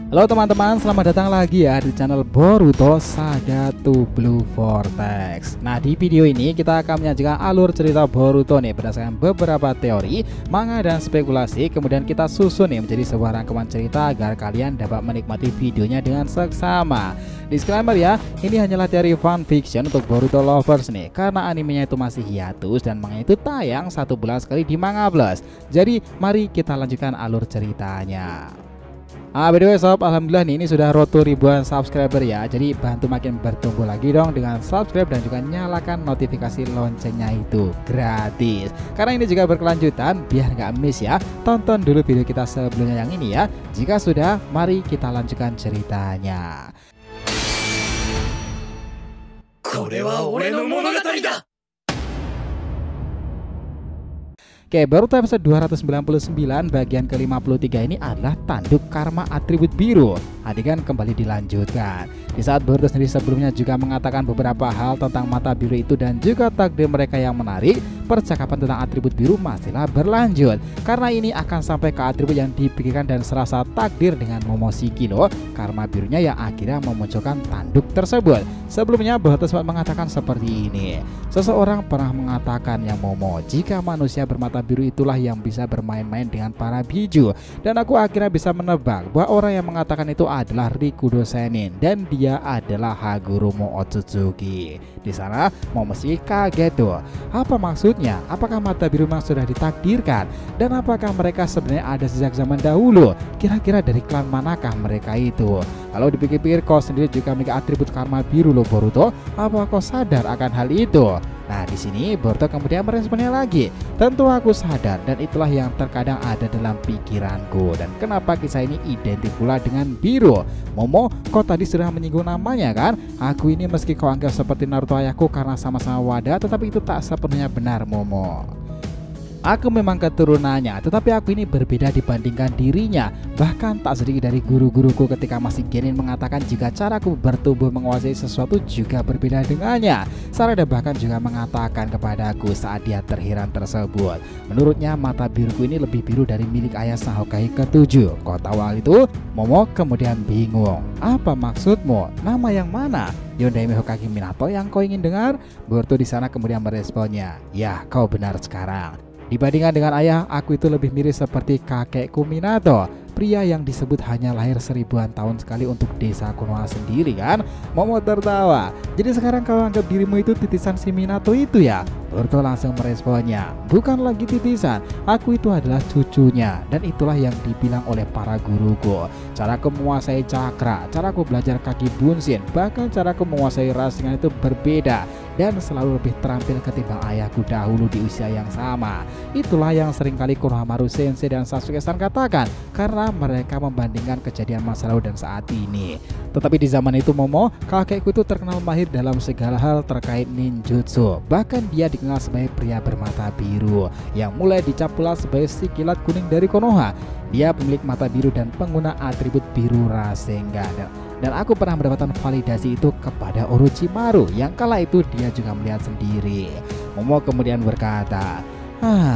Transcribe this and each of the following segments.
Halo teman-teman, selamat datang lagi ya di channel Boruto Saga to Blue Vortex. Nah, di video ini kita akan menyajikan alur cerita Boruto nih berdasarkan beberapa teori, manga dan spekulasi. Kemudian kita susun nih menjadi sebuah rangkuman cerita agar kalian dapat menikmati videonya dengan seksama. Disclaimer ya, ini hanyalah teori fan fiction untuk Boruto lovers nih, karena animenya itu masih hiatus dan manga itu tayang 1 bulan sekali di Manga Plus. Jadi mari kita lanjutkan alur ceritanya. By the way sob, alhamdulillah nih ini sudah road to ribuan subscriber ya. Jadi bantu makin bertumbuh lagi dong dengan subscribe dan juga nyalakan notifikasi loncengnya itu gratis. Karena ini juga berkelanjutan biar nggak miss ya. Tonton dulu video kita sebelumnya yang ini ya. Jika sudah, mari kita lanjutkan ceritanya. Oke, Boruto episode 299 bagian ke-53 ini adalah tanduk karma atribut biru. Adegan kembali dilanjutkan. Di saat Boruto sendiri sebelumnya juga mengatakan beberapa hal tentang mata biru itu dan juga takdir mereka yang menarik, percakapan tentang atribut biru masihlah berlanjut. Karena ini akan sampai ke atribut yang dipikirkan dan serasa takdir dengan Momoshiki loh. Karma birunya yang akhirnya memunculkan tanduk tersebut. Sebelumnya Boruto sempat mengatakan seperti ini. Seseorang pernah mengatakan yang Momo, jika manusia bermata biru itulah yang bisa bermain-main dengan para biju. Dan aku akhirnya bisa menebak bahwa orang yang mengatakan itu adalah Rikudo Senin dan dia adalah Hagurumo Otsutsuki. Di sana Momoshiki kaget tuh. Apa maksudnya? Apakah mata biru memang sudah ditakdirkan? Dan apakah mereka sebenarnya ada sejak zaman dahulu? Kira-kira dari klan manakah mereka itu? Kalau dipikir-pikir kau sendiri juga memiliki atribut karma biru loh Boruto. Apa kau sadar akan hal itu? Nah, di sini Boruto kemudian meresponnya lagi. Tentu aku sadar dan itulah yang terkadang ada dalam pikiranku. Dan kenapa kisah ini identik pula dengan biru? Momo, kau tadi sudah menyinggung namanya kan? Aku ini meski kau anggap seperti Naruto ayahku karena sama-sama wadah, tetapi itu tak sepenuhnya benar Momo. Aku memang keturunannya, tetapi aku ini berbeda dibandingkan dirinya. Bahkan tak sedikit dari guru-guruku ketika masih genin mengatakan jika caraku bertumbuh menguasai sesuatu juga berbeda dengannya. Sarada bahkan juga mengatakan kepadaku saat dia terheran tersebut. Menurutnya mata biruku ini lebih biru dari milik ayah sang Hokage ke-7. Kau tahu hal itu? Momo kemudian bingung. Apa maksudmu? Nama yang mana? Yondaime Hokage Minato yang kau ingin dengar? Boruto di sana kemudian meresponnya. Ya, kau benar sekarang. Dibandingkan dengan ayah, aku itu lebih mirip seperti kakekku Minato, pria yang disebut hanya lahir 1000-an tahun sekali untuk desa Konoha sendiri kan? Momo tertawa. Jadi sekarang kau anggap dirimu itu titisan si Minato itu ya? Boruto langsung meresponnya. Bukan lagi titisan, aku itu adalah cucunya. Dan itulah yang dibilang oleh para guruku. Caraku menguasai cakra, caraku belajar kaki bunshin, bahkan caraku menguasai Rasengan itu berbeda dan selalu lebih terampil ketimbang ayahku dahulu di usia yang sama. Itulah yang seringkali Konohamaru Sensei dan Sasuke-san katakan karena mereka membandingkan kejadian masa lalu dan saat ini. Tetapi di zaman itu Momo, kakekku itu terkenal mahir dalam segala hal terkait ninjutsu. Bahkan dia dikenal sebagai pria bermata biru yang mulai dicap pula sebagai si kilat kuning dari Konoha. Dia pemilik mata biru dan pengguna atribut biru Rasengan. Dan aku pernah mendapatkan validasi itu kepada Orochimaru yang kala itu dia juga melihat sendiri. Momo kemudian berkata,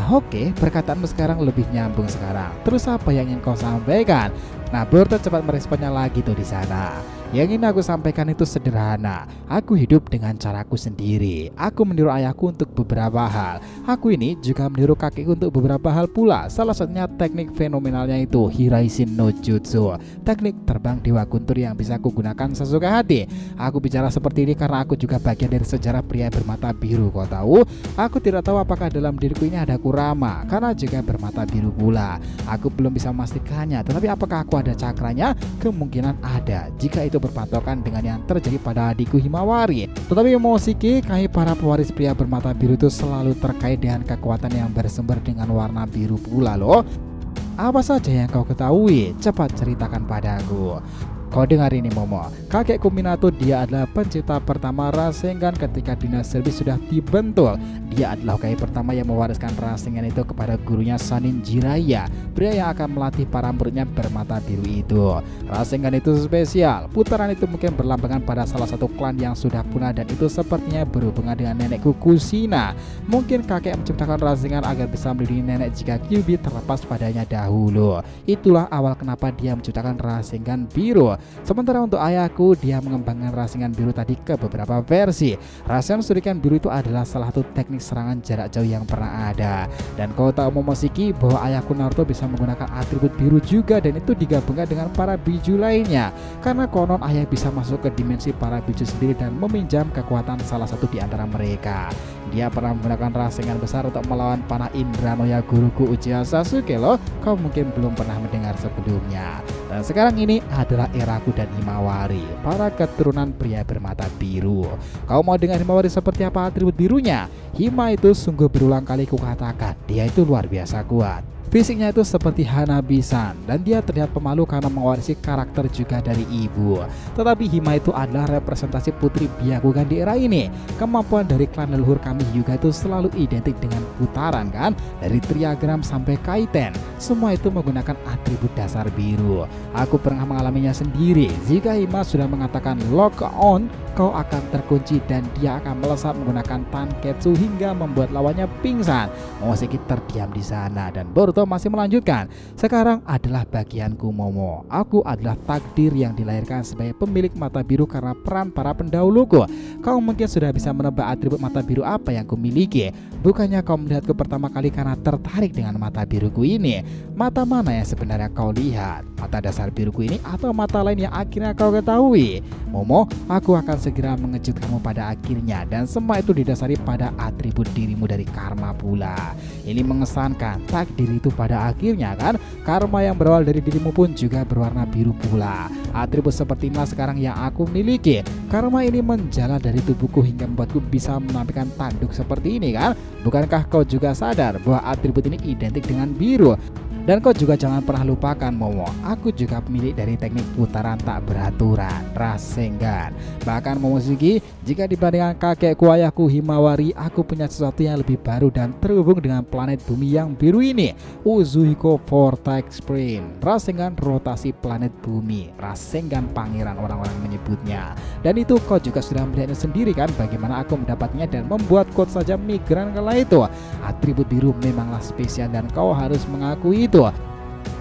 oke, perkataanmu sekarang lebih nyambung sekarang. Terus apa yang ingin kau sampaikan? Nah, Boruto cepat meresponnya lagi tuh di sana. Yang ingin aku sampaikan itu sederhana. Aku hidup dengan caraku sendiri. Aku meniru ayahku untuk beberapa hal. Aku ini juga meniru kakekku untuk beberapa hal pula. Salah satunya teknik fenomenalnya itu Hiraishin no Jutsu, teknik terbang Dewa Guntur yang bisa aku gunakan sesuka hati. Aku bicara seperti ini karena aku juga bagian dari sejarah pria bermata biru. Kau tahu? Aku tidak tahu apakah dalam diriku ini ada Kurama karena juga bermata biru pula. Aku belum bisa memastikannya. Tetapi apakah aku ada cakranya? Kemungkinan ada jika itu berpatokan dengan yang terjadi pada adikku Himawari. Tetapi Momoshiki, kami para pewaris pria bermata biru itu selalu terkait dengan kekuatan yang bersumber dengan warna biru pula loh. Apa saja yang kau ketahui? Cepat ceritakan padaku. Kau dengar ini Momo, kakekku Minato dia adalah pencipta pertama Rasengan ketika dinasti sudah dibentuk. Dia adalah kakek pertama yang mewariskan Rasengan itu kepada gurunya Sanin Jiraiya, pria yang akan melatih para muridnya bermata biru itu. Rasengan itu spesial, putaran itu mungkin berlambangan pada salah satu klan yang sudah punah dan itu sepertinya berhubungan dengan nenekku Kushina. Mungkin kakek menciptakan Rasengan agar bisa melindungi nenek jika Kyuubi terlepas padanya dahulu. Itulah awal kenapa dia menciptakan Rasengan biru. Sementara untuk ayahku, dia mengembangkan Rasengan biru tadi ke beberapa versi. Rasengan Shuriken biru itu adalah salah satu teknik serangan jarak jauh yang pernah ada. Dan kau tahu Momoshiki bahwa ayahku Naruto bisa menggunakan atribut biru juga, dan itu digabungkan dengan para biju lainnya. Karena konon ayah bisa masuk ke dimensi para biju sendiri dan meminjam kekuatan salah satu di antara mereka. Dia pernah menggunakan Rasengan besar untuk melawan panah Indranoya guruku Uchiha Sasuke loh. Kau mungkin belum pernah mendengar sebelumnya. Dan sekarang ini adalah eraku dan Himawari, para keturunan pria bermata biru. Kau mau dengar Himawari seperti apa atribut birunya? Hima itu sungguh berulang kali kukatakan, dia itu luar biasa kuat. Fisiknya itu seperti Hanabi-san dan dia terlihat pemalu karena mewarisi karakter juga dari ibu. Tetapi Hima itu adalah representasi putri Byakugan di era ini. Kemampuan dari klan leluhur kami juga itu selalu identik dengan putaran kan, dari triagram sampai kaiten. Semua itu menggunakan atribut dasar biru. Aku pernah mengalaminya sendiri. Jika Hima sudah mengatakan lock on, kau akan terkunci dan dia akan melesat menggunakan tanketsu hingga membuat lawannya pingsan. Momoshiki terdiam di sana dan Boruto masih melanjutkan. Sekarang adalah bagianku Momo. Aku adalah takdir yang dilahirkan sebagai pemilik mata biru karena peran para pendahuluku. Kau mungkin sudah bisa menebak atribut mata biru apa yang kumiliki. Bukannya kau melihatku pertama kali karena tertarik dengan mata biruku ini? Mata mana yang sebenarnya kau lihat? Mata dasar biruku ini atau mata lain yang akhirnya kau ketahui? Momo, aku akan segera mengejutkanmu pada akhirnya, dan semua itu didasari pada atribut dirimu dari karma pula. Ini mengesankan, takdir itu pada akhirnya kan, karma yang berawal dari dirimu pun juga berwarna biru pula. Atribut seperti inilah sekarang yang aku miliki. Karma ini menjalar dari tubuhku hingga membuatku bisa menampilkan tanduk seperti ini kan. Bukankah kau juga sadar bahwa atribut ini identik dengan biru? Dan kau juga jangan pernah lupakan Momo, aku juga pemilik dari teknik putaran tak beraturan, Rasengan. Bahkan Momoshiki, jika dibandingkan kakekku ayahku Himawari, aku punya sesuatu yang lebih baru dan terhubung dengan planet bumi yang biru ini. Uzuhiko Vortex Sprint, Rasengan rotasi planet bumi, Rasengan pangeran orang-orang menyebutnya. Dan itu kau juga sudah melihatnya sendiri kan, bagaimana aku mendapatnya dan membuat quote saja migran kala itu. Atribut biru memanglah spesial dan kau harus mengakui itu.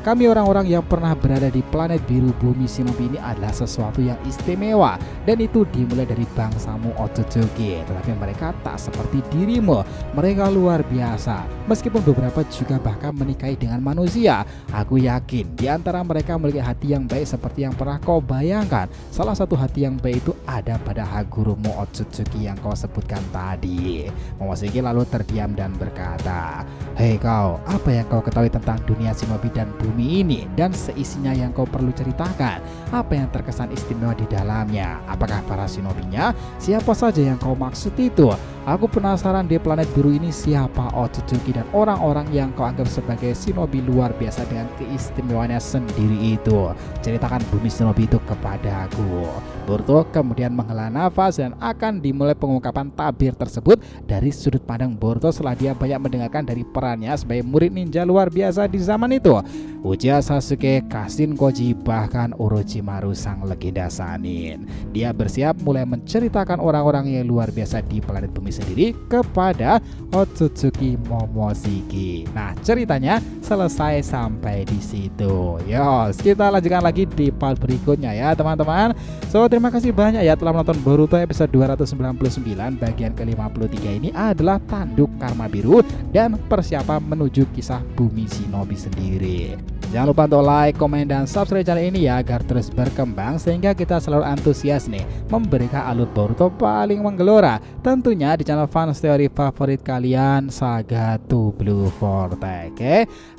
Kami orang-orang yang pernah berada di planet biru bumi Shinobi ini adalah sesuatu yang istimewa, dan itu dimulai dari bangsamu Otsutsuki. Tetapi mereka tak seperti dirimu, mereka luar biasa. Meskipun beberapa juga bahkan menikahi dengan manusia, aku yakin di antara mereka memiliki hati yang baik seperti yang pernah kau bayangkan. Salah satu hati yang baik itu ada pada Hagurumo Otsutsuki yang kau sebutkan tadi. Momoshiki lalu terdiam dan berkata, "Hei kau, apa yang kau ketahui tentang dunia Shinobi dan bumi ini dan seisinya yang kau perlu ceritakan? Apa yang terkesan istimewa di dalamnya? Apakah para shinobinya? Siapa saja yang kau maksud itu? Aku penasaran di planet biru ini siapa Otsutsuki dan orang-orang yang kau anggap sebagai shinobi luar biasa dengan keistimewaannya sendiri itu. Ceritakan bumi shinobi itu kepadaku." Boruto kemudian menghela nafas dan akan dimulai pengungkapan tabir tersebut dari sudut pandang Boruto setelah dia banyak mendengarkan dari perannya sebagai murid ninja luar biasa di zaman itu. Uchiha Sasuke, Kashin Koji, bahkan Orochimaru sang legenda Sannin. Dia bersiap mulai menceritakan orang-orang yang luar biasa di planet bumi sendiri kepada Otsutsuki Momoshiki. Nah, ceritanya selesai sampai di situ. Yos, kita lanjutkan lagi di part berikutnya ya teman-teman. So, terima kasih banyak ya telah menonton Boruto episode 299. Bagian ke-53 ini adalah tanduk karma biru dan persiapan menuju kisah bumi shinobi sendiri. Jangan lupa untuk like, komen, dan subscribe channel ini ya agar terus berkembang sehingga kita selalu antusias nih memberikan alur Boruto paling menggelora, tentunya di channel fans teori favorit kalian, Saga to Blue Vortex.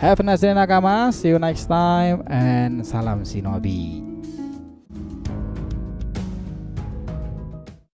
Have a nice day nakama, see you next time, and salam shinobi.